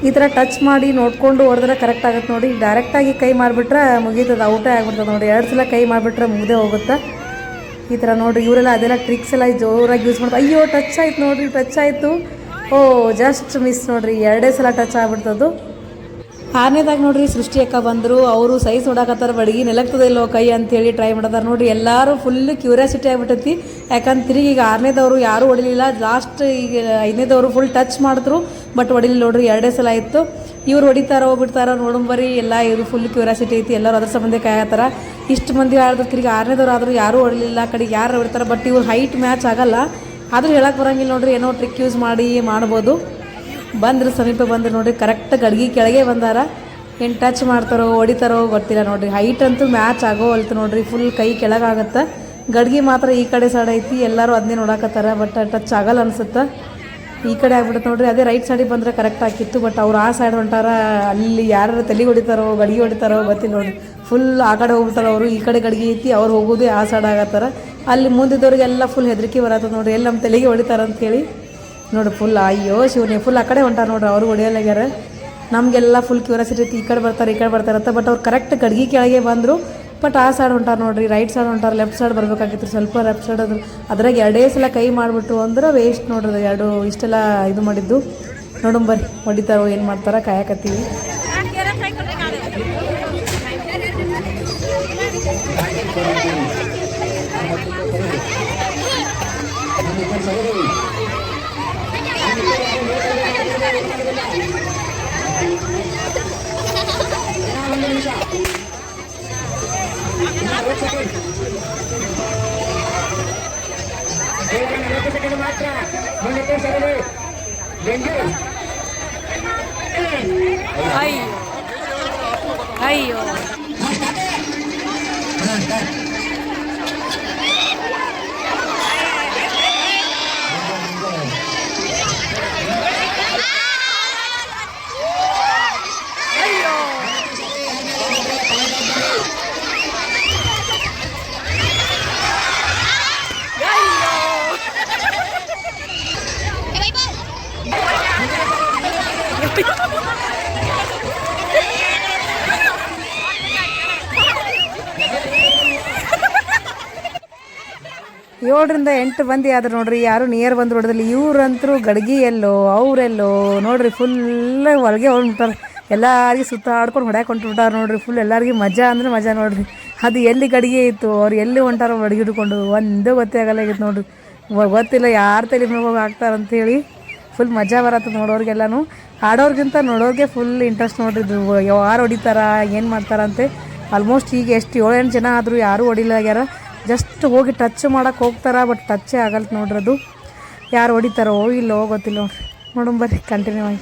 ಈ ಥರ ಟಚ್ ಮಾಡಿ ನೋಡ್ಕೊಂಡು ಹೊಡೆದ್ರೆ ಕರೆಕ್ಟ್ ಆಗುತ್ತೆ ನೋಡಿ. ಡೈರೆಕ್ಟಾಗಿ ಕೈ ಮಾಡಿಬಿಟ್ರೆ ಮುಗೀತದೆ, ಔಟೇ ಆಗ್ಬಿಡ್ತದೆ ನೋಡಿ. 2 ಸಲ ಕೈ ಮಾಡಿಬಿಟ್ರೆ ಮುಗ್ದೇ ಹೋಗುತ್ತೆ. ಈ ಥರ ನೋಡಿರಿ ಇವರೆಲ್ಲ ಅದೆಲ್ಲ ಟ್ರಿಕ್ಸ್ ಎಲ್ಲ ಜೋರಾಗಿ ಯೂಸ್ ಮಾಡ್ತಾರೆ. ಅಯ್ಯೋ ಟಚ್ ಆಯ್ತು ನೋಡಿರಿ, ಟಚ್ ಆಯಿತು. ಓ ಜಸ್ಟ್ ಮಿಸ್ ನೋಡ್ರಿ, 2 ಸಲ ಟಚ್ ಆಗ್ಬಿಡ್ತದ್ದು. 6ನೇದಾಗ ನೋಡ್ರಿ ಸೃಷ್ಟಿ ಅಕ್ಕ ಬಂದರು. ಅವರು ಸೈಜ್ ನೋಡಕತ್ತಾರ, ಬಡ್ಗಿ ನೆಲಗ್ತದೆ ಇಲ್ಲೋ ಕೈ ಅಂತೇಳಿ ಟ್ರೈ ಮಾಡತ್ತಾರ ನೋಡ್ರಿ. ಎಲ್ಲರೂ ಫುಲ್ ಕ್ಯೂರಿಯಾಸಿಟಿ ಆಗಿಬಿಟ್ಟೈತಿ. ಯಾಕಂದ್ರೆ ತಿರುಗಿ ಈಗ 6ನೇದವರು ಯಾರೂ ಹೊಡಿಲಿಲ್ಲ. ಲಾಸ್ಟ್ ಈಗ 5ನೇದವರು ಫುಲ್ ಟಚ್ ಮಾಡಿದ್ರು, ಬಟ್ ಹೊಡಿಲಿಲ್ಲ ನೋಡ್ರಿ. 2 ಸಲ ಆಯಿತು. ಇವ್ರು ಹೊಡಿತಾರೋ ಬಿಡ್ತಾರೋ ನೋಡಂಬರಿ. ಎಲ್ಲ ಇವರು ಫುಲ್ ಕ್ಯೂರಿಯಾಸಿಟಿ ಐತಿ. ಎಲ್ಲರೂ ಅದ್ರ ಸಂಬಂಧ ಕಾಯತ್ತಾರ. ಇಷ್ಟು ಮಂದಿ ಆಡಿದ್ರು, ತಿರುಗಿ 6ನೇದವ್ರು ಆದರೂ ಯಾರೂ ಹೊಡಿಲಿಲ್ಲ. ಕಡೆಗೆ ಯಾರು ಹೊಡಿತಾರೆ, ಬಟ್ ಇವ್ರು ಹೈಟ್ ಮ್ಯಾಚ್ ಆಗಲ್ಲ. ಆದರೂ ಹೇಳಕ್ಕೆ ಬರೋಂಗಿಲ್ಲ ನೋಡ್ರಿ. ಏನೋ ಟ್ರಿಕ್ ಯೂಸ್ ಮಾಡಿ ಮಾಡ್ಬೋದು. ಬಂದ್ರೆ ಸಮೀಪ ಬಂದ್ರೆ ನೋಡ್ರಿ, ಕರೆಕ್ಟ್ ಗಡ್ಗೆ ಕೆಳಗೆ ಬಂದಾರ. ಏನು ಟಚ್ ಮಾಡ್ತಾರೋ ಹೊಡಿತಾರೋ ಗೊತ್ತಿಲ್ಲ ನೋಡ್ರಿ. ಹೈಟ್ ಅಂತೂ ಮ್ಯಾಚ್ ಆಗೋವಲ್ತು ನೋಡ್ರಿ. ಫುಲ್ ಕೈ ಕೆಳಗಾಗತ್ತೆ. ಗಡ್ಗೆ ಮಾತ್ರ ಈ ಕಡೆ ಸೈಡ್ ಐತಿ. ಎಲ್ಲರೂ ಅದನ್ನೇ ನೋಡಕತ್ತಾರ, ಬಟ್ ಟಚ್ ಆಗಲ್ಲ ಅನ್ಸುತ್ತೆ. ಈ ಕಡೆ ಆಗ್ಬಿಡುತ್ತೆ ನೋಡ್ರಿ. ಅದೇ ರೈಟ್ ಸೈಡಿಗೆ ಬಂದರೆ ಕರೆಕ್ಟ್ ಆಗಿತ್ತು, ಬಟ್ ಅವ್ರು ಆ ಸೈಡ್ ಹೊಂಟಾರ. ಅಲ್ಲಿ ಯಾರು ತಲೆ ಹೊಡಿತಾರೋ ಗಡ್ಗೆ ಹೊಡಿತಾರೋ ಗೊತ್ತಿಲ್ಲ ನೋಡ್ರಿ. ಫುಲ್ ಆ ಕಡೆ ಹೋಗ್ಬಿಡ್ತಾರೆ ಅವರು. ಈ ಕಡೆ ಗಡ್ಗೆ ಐತಿ, ಅವ್ರು ಹೋಗೋದೇ ಆ ಸೈಡ್ ಆಗತ್ತಾರ. ಅಲ್ಲಿ ಮುಂದಿದ್ದವ್ರಿಗೆಲ್ಲ ಫುಲ್ ಹೆದರಿಕೆ ಬರತ್ತದ ನೋಡ್ರಿ, ಎಲ್ಲಿ ನಮ್ಮ ತಲೆಗೆ ಹೊಡಿತಾರ ಅಂತೇಳಿ ನೋಡಿ. ಫುಲ್ ಅಯ್ಯೋ ಶಿವನೇ, ಫುಲ್ ಆ ಕಡೆ ಹೊಂಟಾರ ನೋಡ್ರಿ. ಅವರು ಹೊಡಿಯಲ್ಲಾಗ್ಯಾರ. ನಮಗೆಲ್ಲ ಫುಲ್ ಕ್ಯೂರಿಯಾಸಿಟಿ ಐತಿ, ಈ ಕಡೆ ಬರ್ತಾರೆ ಈ ಕಡೆ ಬರ್ತಾರೆ ಅಂತ. ಬಟ್ ಅವ್ರು ಕರೆಕ್ಟ್ ಗಡ್ಗೆ ಕೆಳಗೆ ಬಂದರು. ಬಟ್ ಆ ಸೈಡ್ ಹೊಂಟಾರ ನೋಡ್ರಿ, ರೈಟ್ ಸೈಡ್ ಹೊಂಟಾರ, ಲೆಫ್ಟ್ ಸೈಡ್ ಬರ್ಬೇಕಾಗಿತ್ತು, ಸ್ವಲ್ಪ ಲೆಫ್ಟ್ ಸೈಡ್ ಅದ್ರಾಗ ಎರಡೇ ಸಲ ಕೈ ಮಾಡಿಬಿಟ್ಟು ಅಂದ್ರೆ ವೇಸ್ಟ್ ನೋಡ್ರಿ. ಎರಡು ಇಷ್ಟೆಲ್ಲ ಇದು ಮಾಡಿದ್ದು ನೋಡಮ್ ಬರ್ರಿ, ಹೊಡಿತಾರೋ ಏನು ಮಾಡ್ತಾರ ಕಾಯಕತ್ತೀವಿ. ಅಯ್ಯೋ ಅಯ್ಯೋ ಏಳರಿಂದ 8 ಮಂದಿ ಆದ್ರೆ ನೋಡ್ರಿ, ಯಾರು ನಿಯರ್ ಬಂದು ಹೊಡೆದಿಲ್ಲ. ಇವ್ರಂತರೂ ಗಡ್ಗಿ ಎಲ್ಲೋ ಅವರೆಲ್ಲೋ ನೋಡ್ರಿ, ಫುಲ್ ಹೊರಗೆ ಹೊಂಟಾರ. ಎಲ್ಲರಿಗೂ ಸುತ್ತಾಡ್ಕೊಂಡು ಹೊಡ್ಯಾಕೆ ಹೊಂಟ್ಬಿಟ್ಟಾರ ನೋಡ್ರಿ. ಫುಲ್ ಎಲ್ಲರಿಗೂ ಮಜಾ ಅಂದ್ರೆ ಮಜಾ ನೋಡ್ರಿ. ಅದು ಎಲ್ಲಿ ಗಡಿಗೆ ಇತ್ತು, ಅವ್ರು ಎಲ್ಲಿ ಹೊಂಟಾರೋ ಅಡುಗೆ ಹಿಡ್ಕೊಂಡು ಒಂದೇ ಗೊತ್ತೇ ಆಗಲ್ಲಾಗಿತ್ತು ನೋಡ್ರಿ. ಗೊತ್ತಿಲ್ಲ ಯಾರು ತಲೆ ಮೇಲೆ ಹೋಗಿ ಹಾಕ್ತಾರಂತೇಳಿ. ಫುಲ್ ಮಜಾ ಬರತ್ತೆ ನೋಡೋರಿಗೆಲ್ಲನೂ. ಆಡೋರ್ಗಿಂತ ನೋಡೋರಿಗೆ ಫುಲ್ ಇಂಟ್ರೆಸ್ಟ್ ನೋಡ್ರಿ. ಇದು ಯಾರು ಹೊಡಿತಾರ ಏನು ಮಾಡ್ತಾರಂತೆ. ಆಲ್ಮೋಸ್ಟ್ ಈಗ ಎಷ್ಟು 7-8 ಜನ ಆದರೂ ಯಾರೂ ಹೊಡಿಲಾಗ್ಯಾರ. ಜಸ್ಟ್ ಹೋಗಿ ಟಚ್ ಮಾಡೋಕೆ ಹೋಗ್ತಾರ, ಬಟ್ ಟಚ್ಚೇ ಆಗಲ್ತು ನೋಡ್ರಿ. ಅದು ಯಾರು ಹೊಡಿತಾರೋ ಇಲ್ಲೋ ಗೊತ್ತಿಲ್ಲ ನೋಡ್ರಿ. ನೋಡೋಣ ಬರ್ರಿ ಕಂಟಿನ್ಯೂ ಆಗಿ.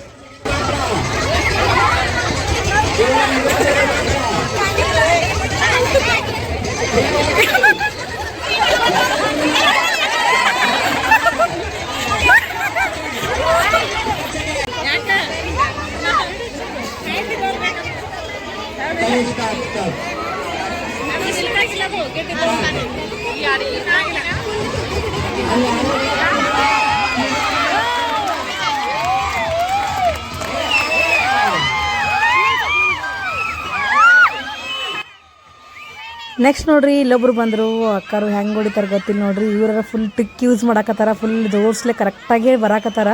ನೆಕ್ಸ್ಟ್ ನೋಡ್ರಿ, ಇಲ್ಲೊಬ್ರು ಬಂದರು. ಅಕ್ಕರು ಹೆಂಗೆ ಹೊಡಿತಾರೆ ಗೊತ್ತಿಲ್ಲ ನೋಡ್ರಿ. ಇವರ ಫುಲ್ ಟಿಕ್ ಯೂಸ್ ಮಾಡಕತ್ತಾರ, ಫುಲ್ ಜೋರ್ಸ್ಲೆ ಕರೆಕ್ಟಾಗೇ ಬರಾಕತ್ತಾರ.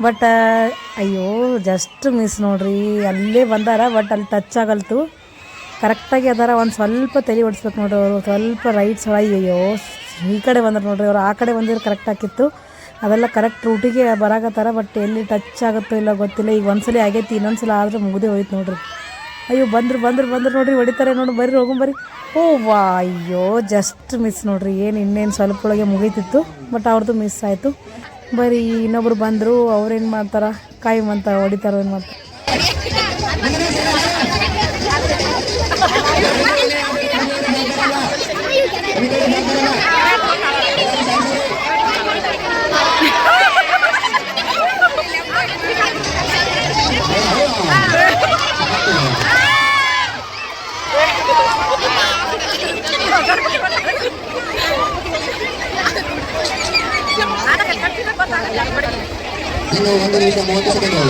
ಬಟ್ ಅಯ್ಯೋ ಜಸ್ಟ್ ಮಿಸ್ ನೋಡ್ರಿ. ಅಲ್ಲೇ ಬಂದಾರ, ಬಟ್ ಅಲ್ಲಿ ಟಚ್ ಆಗಲ್ತು. ಕರೆಕ್ಟಾಗಿ ಅದಾರ. ಒಂದು ಸ್ವಲ್ಪ ತಲೆ ಹೊಡಿಸ್ಬೇಕು ನೋಡ್ರಿ ಅವರು. ಸ್ವಲ್ಪ ರೈಟ್ ಸೈಡ್ ಅಯ್ಯೋ ಈ ಕಡೆ ಬಂದ್ರೆ ನೋಡ್ರಿ, ಅವ್ರು ಆ ಕಡೆ ಬಂದಿದ್ರೆ ಕರೆಕ್ಟ್ ಆಗಿತ್ತು. ಅದೆಲ್ಲ ಕರೆಕ್ಟ್ ರೂಟಿಗೆ ಬರಾಕತ್ತಾರ. ಬಟ್ ಎಲ್ಲಿ ಟಚ್ ಆಗುತ್ತೋ ಇಲ್ಲ ಗೊತ್ತಿಲ್ಲ. ಈಗ ಒಂದ್ಸಲ ಆಗೈತಿ, ಇನ್ನೊಂದ್ಸಲ ಆದ್ರೆ ಮುಗಿದೇ ಹೋಯ್ತು ನೋಡ್ರಿ. ಅಯ್ಯೋ ಬಂದ್ರು ನೋಡ್ರಿ, ಹೊಡಿತಾರೆ ನೋಡಿ. ಬರ್ರಿ ಹೋಗಂ ಬರ್ರಿ. ಓ ವಾ ಅಯ್ಯೋ ಜಸ್ಟ್ ಮಿಸ್ ನೋಡ್ರಿ. ಇನ್ನೇನು ಸ್ವಲ್ಪ ಒಳಗೆ ಮುಗೀತಿತ್ತು, ಬಟ್ ಅವ್ರದ್ದು ಮಿಸ್ ಆಯಿತು. ಬರೀ ಇನ್ನೊಬ್ರು ಬಂದರು. ಅವ್ರೇನು ಮಾಡ್ತಾರ, ಕಾಯಿ ಮಂತ ಹೊಡಿತಾರೋ ಏನು ಮಾಡ್ತಾರೆ. ಇನ್ನು 1 ನಿಮಿಷ 30 ಸೆಕೆಂಡ್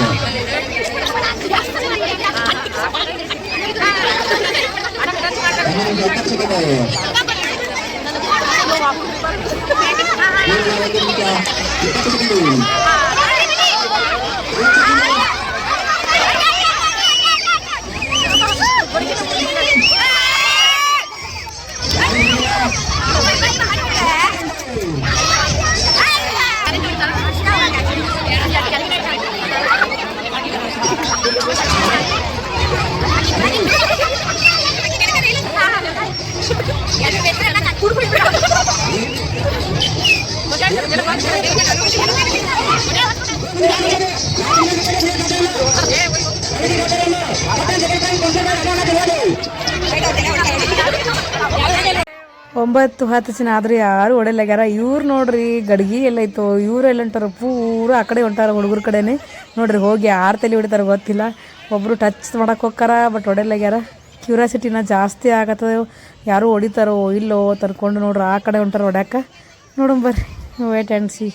ಒಂಬತ್ತು 10 ಜನ ಆದ್ರೆ ಯಾರು ಹೊಡೆಯಲಾಗ್ಯಾರ. ಇವ್ರು ನೋಡ್ರಿ ಗಡ್ಗಿ ಎಲ್ಲೈತೋ, ಇವ್ರು ಎಲ್ಲ ಹೊಂಟಾರ, ಪೂರ ಆ ಕಡೆ ಹೊಂಟಾರ ಹುಡುಗರ ಕಡೆನೇ ನೋಡ್ರಿ. ಹೋಗಿ ಯಾರು ತಲೆ ಹೊಡಿತಾರ ಗೊತ್ತಿಲ್ಲ. ಒಬ್ಬರು ಟಚ್ ಮಾಡಕ್ಕೆ ಹೋಗ್ತಾರ, ಬಟ್ ಹೊಡೆಯಲಾಗ್ಯಾರ. ಕ್ಯೂರಿಯಾಸಿಟಿನ ಜಾಸ್ತಿ ಆಗತ್ತದ, ಯಾರು ಹೊಡಿತಾರೋ ಇಲ್ಲೋ ತರ್ಕೊಂಡು ನೋಡ್ರಿ ಆ ಕಡೆ ಹೊಂಟಾರ ಹೊಡ್ಯಾಕ. ನೋಡೋಣ ಬರ್ರಿ, ವೇಟ್ ಆ್ಯಂಡ್ ಸಿ.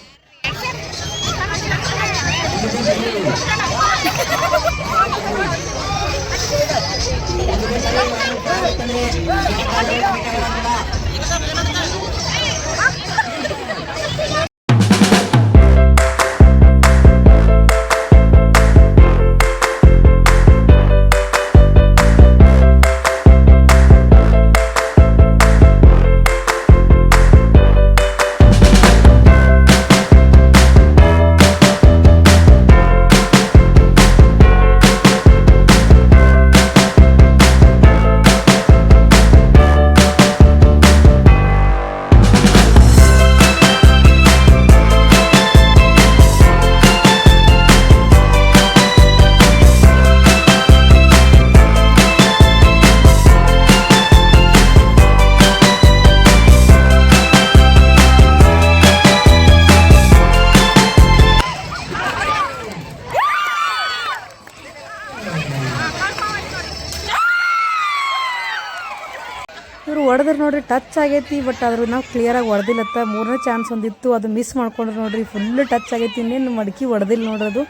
ಇವರು ಹೊಡೆದ್ರೆ ನೋಡ್ರಿ ಟಚ್ ಆಗೈತಿ, ಬಟ್ ಅದ್ರ ನಾವು ಕ್ಲಿಯರಾಗಿ ಹೊಡೆದಿಲ್ಲತ್ತ. ಮೂರನೇ ಚಾನ್ಸ್ ಒಂದಿತ್ತು, ಅದು ಮಿಸ್ ಮಾಡ್ಕೊಂಡ್ರೆ ನೋಡ್ರಿ ಫುಲ್ ಟಚ್ ಆಗೈತಿ. ಇನ್ನೇನು ಮಡಕಿ ಹೊಡೆದಿಲ್ಲ ನೋಡ್ರಿ, ಅದು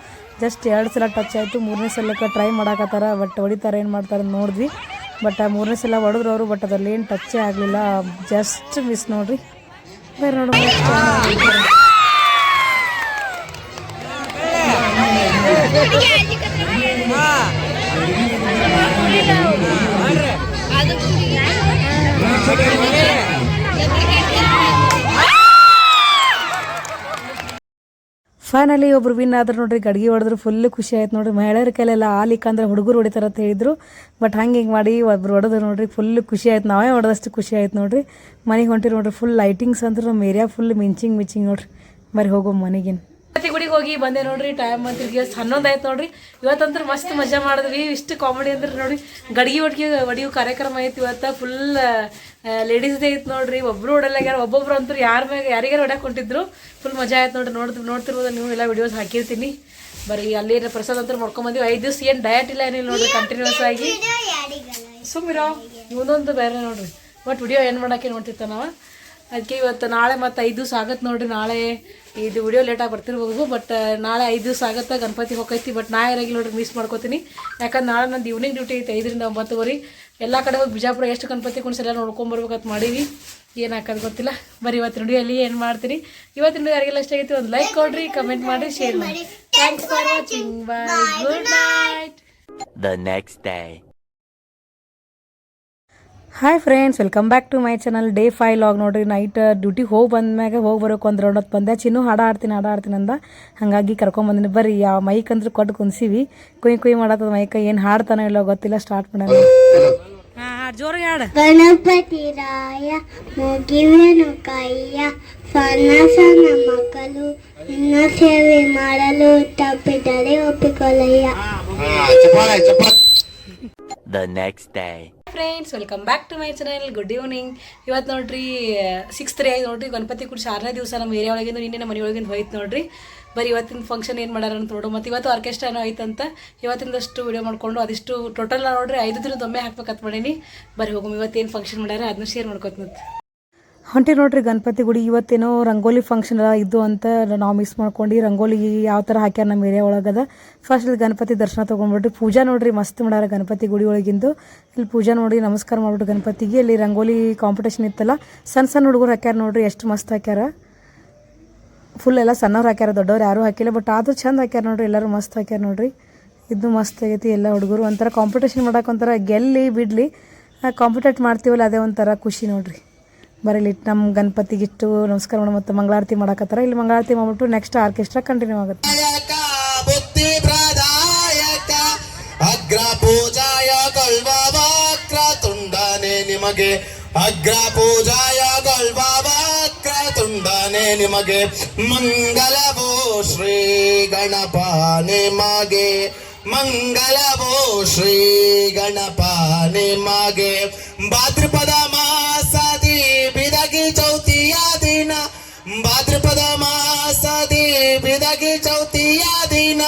ಜಸ್ಟ್ 2 ಸಲ ಟಚ್ ಆಯಿತು. ಮೂರನೇ ಸಲಕ್ಕೆ ಟ್ರೈ ಮಾಡಾಕತ್ತಾರ, ಬಟ್ ಹೊಡಿತಾರೆ ಏನು ಮಾಡ್ತಾರೆ ನೋಡಿದ್ವಿ. ಬಟ್ ಆ ಮೂರನೇ ಸಲ ಹೊಡೆದ್ರು ಅವರು, ಬಟ್ ಅದ್ರಲ್ಲಿ ಏನು ಟಚ್ಚೇ ಆಗಲಿಲ್ಲ, ಜಸ್ಟ್ ಮಿಸ್ ನೋಡ್ರಿ. ಬೇರೆ ನೋಡ್ರಿ ಫೈನಲಿ ಒಬ್ರು ವಿನ್ ಆದ್ರೆ ನೋಡ್ರಿ, ಗಡ್ಗೆ ಹೊಡೆದ್ರು ಫುಲ್ ಖುಷಿ ಆಯ್ತು ನೋಡ್ರಿ. ಮಹಿಳೆಯರ ಕೈಲೆಲ್ಲ ಆಲಿಕ್ಕಂದ್ರೆ ಹುಡುಗರು ಹೊಡಿತಾರ ಅಂತ ಹೇಳಿದ್ರು, ಬಟ್ ಹಿಂಗೆ ಮಾಡಿ ಒಬ್ರು ಹೊಡೆದ್ರು ನೋಡ್ರಿ, ಫುಲ್ ಖುಷಿ ಆಯ್ತು. ನಾವೇ ಹೊಡೆದಷ್ಟು ಖುಷಿ ಆಯ್ತು ನೋಡ್ರಿ. ಮನೆಗೆ ಹೊಂಟಿರಿ ನೋಡ್ರಿ, ಫುಲ್ ಲೈಟಿಂಗ್ಸ್ ಅಂದ್ರೆ ನಮ್ಮ ಏರಿಯಾ ಫುಲ್ ಮಿಂಚಿಂಗ್ ನೋಡ್ರಿ. ಬರೀ ಹೋಗೋ ಮನೆಗೇನು ಗುಡಿಗೆ ಹೋಗಿ ಬಂದೆ ನೋಡ್ರಿ. ಟೈಮ್ ಅಂತ 11 ಆಯ್ತು ನೋಡ್ರಿ. ಇವತ್ತಂದ್ರೆ ಮಸ್ತ್ ಮಜಾ ಮಾಡಿದ್ವಿ. ಇಷ್ಟು ಕಾಮಿಡಿ ಅಂದ್ರೆ ನೋಡ್ರಿ, ಗಡ್ಗೆ ಹೊಡಿಯೋ ಕಾರ್ಯಕ್ರಮ ಐತಿ ಇವತ್ತು. ಫುಲ್ ಲೇಡೀಸ್ದೇ ಐತೆ ನೋಡ್ರಿ. ಒಬ್ರು ಹೊಡಲ್ಲಾಗ್ಯಾರ, ಒಬ್ಬೊಬ್ರು ಅಂತೂ ಯಾರಿಗಾರು ಹೊಡ್ಯಾಕೆ ಹೊಂಟಿದ್ರು. ಫುಲ್ ಮಜಾ ಆಯ್ತು ನೋಡ್ರಿ. ನೋಡ್ತಿರ್ಬೋದು ನೀವು, ಎಲ್ಲ ವಿಡಿಯೋಸ್ ಹಾಕಿರ್ತೀನಿ. ಬರೀ ಅಲ್ಲಿ ಪ್ರಸಾದ ಅಂತ ಮಾಡ್ಕೊಂಬಂದಿವಿ. 5 ದಿವಸ ಏನು ಡಯಟ್ ಇಲ್ಲ ಏನಿಲ್ಲ ನೋಡ್ರಿ, ಕಂಟಿನ್ಯೂಸ್ ಆಗಿ ಸುಮ್ಮಿರೋ ಮುಂದೊಂದು ಬೇರೆ ನೋಡ್ರಿ. ಬಟ್ ವಿಡಿಯೋ ಏನು ಮಾಡೋಕೆ ನೋಡ್ತಿರ್ತ ನಾವು. ಅದಕ್ಕೆ ಇವತ್ತು ನಾಳೆ ಮತ್ತು 5 ದಿವಸ ಆಗತ್ತೆ ನೋಡ್ರಿ. ನಾಳೆ ಇದು ವಿಡಿಯೋ ಲೇಟಾಗಿ ಬರ್ತಿರ್ಬೋದು, ಬಟ್ ನಾಳೆ 5 ದಿವಸ ಆಗುತ್ತೆ. ಗಣಪತಿ ಹೋಗೈತಿ, ಬಟ್ ನಾ ಯಾರಾಗಿ ನೋಡ್ರಿ ಮಿಸ್ ಮಾಡ್ಕೋತೀನಿ. ಯಾಕಂದ್ರೆ ನಾಳೆ ನಂದು ಈವ್ನಿಂಗ್ ಡ್ಯೂಟಿ ಐತೆ 5 ರಿಂದ 9 ಎಲ್ಲ ಕಡೆ ಹೋಗಿ ಬಿಜಾಪುರ ಎಷ್ಟು ಗಣಪತಿ ಕುಣಿಸೆಲ್ಲ ನೋಡ್ಕೊಂಬರ್ಬೇಕಂತ ಮಾಡೀವಿ. ಏನು ಹಾಕೋದು ಗೊತ್ತಿಲ್ಲ. ಬರೀ ಇವತ್ತಿನ ವಿಡಿಯೋಲ್ಲಿ ಏನು ಮಾಡ್ತೀನಿ. ಇವತ್ತಿನ ಯಾರಿಗೆಲ್ಲ ಇಷ್ಟ ಆಗೈತಿ ಒಂದು ಲೈಕ್ ಕೊಡ್ರಿ, ಕಮೆಂಟ್ ಮಾಡಿ, ಶೇರ್ ಮಾಡಿ. Thanks for watching. Bye, good night. The next day. Hi friends, welcome back to my channel. Day 5 log ನೋಡ್ರಿ. ನೈಟ್ ಡ್ಯೂಟಿ ಹೋಗಿ ಬಂದ್ಮ್ಯಾಗ ಹೋಗಿ ಬರೋಕೆ ಒಂದು ರೌಂಡ್ ಹೊತ್ತು ಬಂದೆ. ಚಿನ್ನು ಹಾಡು ಆಡ್ತೀನಿ ಅಂದ, ಹಾಗಾಗಿ ಕರ್ಕೊಂಬಂದಿನಿ. ಬರ್ರಿ ಯಾವ ಮೈಕ್ ಅಂದ್ರೆ ಕೊಟ್ಟು ಕುಣಿಸಿವಿ. ಕುಯ್ ಮಾಡತ್ತದ ಮೈಕ. ಏನು ಹಾಡ್ತಾನೋ ಇಲ್ಲೋ ಗೊತ್ತಿಲ್ಲ. ಸ್ಟಾರ್ಟ್ ಮಾಡೋಣ. ಜೋರಿಗೆ ಹಾಡು. ಗಣಪತಿ ರಾಯ ಮುಗಿವೆನು ಕೈಯ, ಸಣ್ಣ ಮಕ್ಕಳು ನಿನ್ನ ಸೇವೆ ಮಾಡಲು ತಪ್ಪಿದರೆ ಒಪ್ಪಿಕೊಳ್ಳಯ್ಯ. The next day. Friends, welcome back to my channel. Good evening. ಇವತ್ತು ನೋಡ್ರಿ 6:03 ಆಯ್ತು ನೋಡ್ರಿ. ಗಣಪತಿ ಕುಡಿಸಿ 6ನೇ ದಿವಸ ನಮ್ಮ ಏರಿಯಾ ಒಳಗಿಂದ ನಿನ್ನೆ ನಮ್ಮ ಮನೆಯೊಳಗಿಂದ ಹೋಯ್ತು ನೋಡ್ರಿ. ಬರೀ ಇವತ್ತಿನ ಫಂಕ್ಷನ್ ಏನು ಮಾಡ್ಯಾರ ಅಂತ ನೋಡು. ಮತ್ತು ಇವತ್ತು ಆರ್ಕೆಸ್ಟ್ರಾನೋ ಐತಂತ ಇವತ್ತಿಂದಷ್ಟು ವಿಡಿಯೋ ಮಾಡ್ಕೊಂಡು ಅದಿಷ್ಟು ಟೋಟಲ್ ನೋಡ್ರಿ 5 ದಿನದ ಒಮ್ಮೆ ಹಾಕ್ಬೇಕಂತ ಮಾಡೀನಿ. ಬರೀ ಹೋಗಮ್ಮ ಇವತ್ತೇನು ಫಂಕ್ಷನ್ ಮಾಡ್ಯಾರ ಅದನ್ನ ಶೇರ್ ಮಾಡ್ಕೊತ ಹೊಂಟಿ ನೋಡ್ರಿ. ಗಣಪತಿ ಗುಡಿ ಇವತ್ತೇನೋ ರಂಗೋಲಿ ಫಂಕ್ಷನ್ ಇದ್ದು ಅಂತ ನಾವು ಮಿಸ್ ಮಾಡ್ಕೊಂಡು ರಂಗೋಲಿ ಯಾವ ಥರ ಹಾಕ್ಯಾರ ನಮ್ಮ ಏರಿಯಾ ಒಳಗದ. ಫಸ್ಟ್ ಇಲ್ಲಿ ಗಣಪತಿ ದರ್ಶನ ತೊಗೊಂಡ್ಬಿಟ್ರಿ. ಪೂಜಾ ನೋಡ್ರಿ ಮಸ್ತ್ ಮಾಡ್ಯಾರ ಗಣಪತಿ ಗುಡಿ ಒಳಗಿಂದು. ಇಲ್ಲಿ ಪೂಜಾ ನೋಡಿ ನಮಸ್ಕಾರ ಮಾಡ್ಬಿಟ್ಟು ಗಣಪತಿಗೆ. ಇಲ್ಲಿ ರಂಗೋಲಿ ಕಾಂಪಿಟೇಷನ್ ಇತ್ತಲ್ಲ, ಸಣ್ಣ ಹುಡುಗರು ಹಾಕ್ಯಾರ ನೋಡ್ರಿ, ಎಷ್ಟು ಮಸ್ತ್ ಹಾಕ್ಯಾರ. ಫುಲ್ ಎಲ್ಲ ಸಣ್ಣವ್ರು ಹಾಕ್ಯಾರ, ದೊಡ್ಡವ್ರು ಯಾರೂ ಹಾಕಿಲ್ಲ. ಬಟ್ ಆದರೂ ಚಂದ ಹಾಕ್ಯಾರ ನೋಡ್ರಿ, ಎಲ್ಲರೂ ಮಸ್ತ್ ಹಾಕ್ಯಾರ ನೋಡ್ರಿ. ಇದು ಮಸ್ತ್ ಆಗೈತಿ. ಎಲ್ಲ ಹುಡುಗರು ಒಂಥರ ಕಾಂಪಿಟೇಷನ್ ಮಾಡೋಕೆ ಒಂಥರ ಗೆಲ್ಲಿ ಬಿಡಲಿ ಕಾಂಪಿಟೇಟ್ ಮಾಡ್ತೀವಲ್ಲ, ಅದೇ ಒಂಥರ ಖುಷಿ ನೋಡ್ರಿ. ಬರೀಲಿ ನಮ್ಮ ಗಣಪತಿಗಿಟ್ಟು ನಮಸ್ಕಾರ ಮಾಡಿ ಮತ್ತು ಮಂಗಳಾರತಿ ಮಾಡಕತ್ತಾರ. ಇಲ್ಲಿ ಮಂಗಳಾರತಿ ಮಾಡ್ಬಿಟ್ಟು ನೆಕ್ಸ್ಟ್ ಆರ್ಕೆಸ್ಟ್ರಾ ಕಂಟಿನ್ಯೂ ಆಗುತ್ತೆ. ಬುದ್ಧಿ ಪ್ರದಾಯಕ ಅಗ್ರ ಪೂಜಾಯ ಕಲ್ವಕ್ರ ತುಂಡನೆ ನಿಮಗೆ, ಅಗ್ರ ಪೂಜಾಯ ಕಲ್ವಕ್ರ ತುಂಡನೆ ನಿಮಗೆ, ಮಂಗಲವೋ ಶ್ರೀ ಗಣಪ ನಿಮಗೆ, ಮಂಗಲವೋ ಶ್ರೀ ಗಣಪ ನಿಮಗೆ. ಭಾದ್ರಪದ ಮಾಸದಿ ಬಿದಗಿ ಚೌತಿಯ ದಿನ, ಭಾದ್ರಪದ ಮಾಸದಿ ಬಿದಗಿ ಚೌತಿಯ ದಿನ,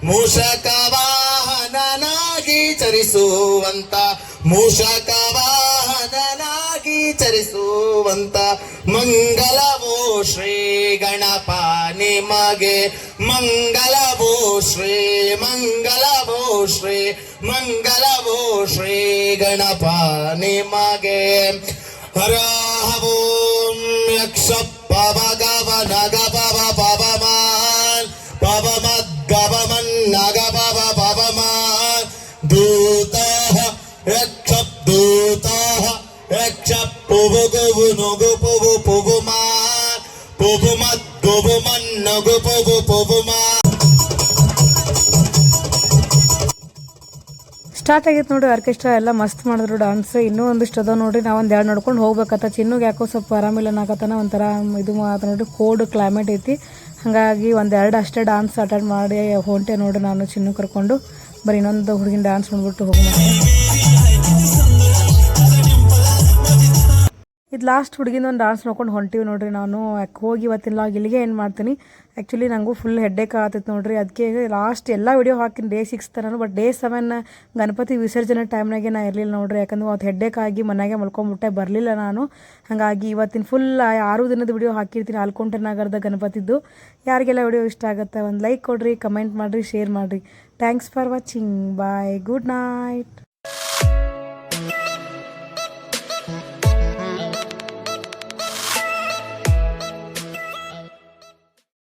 ಮೂಷಕ ವಾಹನನಾಗಿ ಚರಿಸುವಂತ, ಮೂಷಕ ವಾಹನನಾಗಿ ಬೆಳಕಿ ಚರಿಸುವಂತ ಮಂಗಲವೋ ಶ್ರೀ ಗಣಪ ನಿಮಗೆ ಮಂಗಲವೋ ಶ್ರೀ ಮಂಗಲವೋ ಶ್ರೀ ಮಂಗಲವೋ ಶ್ರೀ ಗಣಪ ನಿಮಗೆ ಹರ ಓಂ ಯಕ್ಷ ಪವ ಗವ ನಗ ಪವ ಪವಮಾನ್ ಪವಮದ್ ಗವಮನ್ ನಗ ಪವ ಪವಮಾನ್ ದೂತಃ ಯಕ್ಷ ದೂತಃ ಯಕ್ಷ ಪುವು ಗುವು ನುಗು ಪುವು ಪುವುಮಾನ್ ಪುವುಮದ್ ಗುವುಮನ್ ನಗು ಪುವು ಪುವುಮಾನ್. ಸ್ಟಾರ್ಟ್ ಆಗೈತೆ ನೋಡ್ರಿ ಆರ್ಕೆಸ್ಟ್ರಾ ಎಲ್ಲ ಮಸ್ತ್ ಮಾಡಿದ್ರು ಡಾನ್ಸ್. ಇನ್ನೂ ಒಂದಿಷ್ಟು ಅದಾವ ನೋಡ್ರಿ. ನಾವು ಒಂದು 2 ನೋಡ್ಕೊಂಡು ಹೋಗ್ಬೇಕತ್ತ. ಚಿನ್ನುಗೆ ಯಾಕೋ ಸ್ವಲ್ಪ ಆರಾಮಿಲ್ಲ ಅನ್ನಕತ್ತಾನ, ಒಂಥರ ಇದು ಮಾತು ನೋಡ್ರಿ, ಕೋಲ್ಡ್ ಕ್ಲೈಮೇಟ್ ಐತಿ. ಹಾಗಾಗಿ 1-2 ಅಷ್ಟೇ ಡಾನ್ಸ್ ಅಟೆಂಡ್ ಮಾಡಿ ಹೊಂಟೆ ನೋಡ್ರಿ ನಾನು ಚಿನ್ನು ಕರ್ಕೊಂಡು. ಬರೀ ಇನ್ನೊಂದು ಹುಡುಗಿನ ಡಾನ್ಸ್ ನೋಡ್ಬಿಟ್ಟು ಹೋಗೋಣ. ಇದು ಲಾಸ್ಟ್ ಹುಡುಗಿನ ಒಂದು ಡಾನ್ಸ್ ನೋಡ್ಕೊಂಡು ಹೊಂಟಿವಿ ನೋಡ್ರಿ ನಾನು. ಯಾಕೆ ಹೋಗಿ ಇವತ್ತಿನ ಇಲ್ಲಿಗೆ ಏನು ಮಾಡ್ತೀನಿ. ಆ್ಯಕ್ಚುಲಿ ನನಗೂ ಫುಲ್ ಹೆಡ್ಡೇಕ್ ಆಗತ್ತೈತೆ ನೋಡ್ರಿ. ಅದಕ್ಕೆ ಲಾಸ್ಟ್ ಎಲ್ಲ ವಿಡಿಯೋ ಹಾಕಿನಿ Day 6 ತನಕ. ಬಟ್ Day 7 ಗಣಪತಿ ವಿಸರ್ಜನೆ ಟೈಮ್ನಾಗೆ ನಾನು ಇರಲಿಲ್ಲ ನೋಡ್ರಿ. ಯಾಕಂದ್ರೆ ಅವತ್ತು ಹೆಡ್ಡೇಕ್ ಆಗಿ ಮನೆಯಾಗೆ ಮಲ್ಕೊಂಡ್ಬಿಟ್ಟೆ, ಬರಲಿಲ್ಲ ನಾನು. ಹಾಗಾಗಿ ಇವತ್ತಿನ ಫುಲ್ 6 ದಿನದ ವಿಡಿಯೋ ಹಾಕಿರ್ತೀನಿ ಆಲ್ಕೊಂಟೆ ನಗರದ ಗಣಪತಿದ್ದು. ಯಾರಿಗೆಲ್ಲ ವಿಡಿಯೋ ಇಷ್ಟ ಆಗುತ್ತೆ ಒಂದು ಲೈಕ್ ಕೊಡಿರಿ, ಕಮೆಂಟ್ ಮಾಡಿರಿ, ಶೇರ್ ಮಾಡಿರಿ. Thanks for watching. Bye, good night.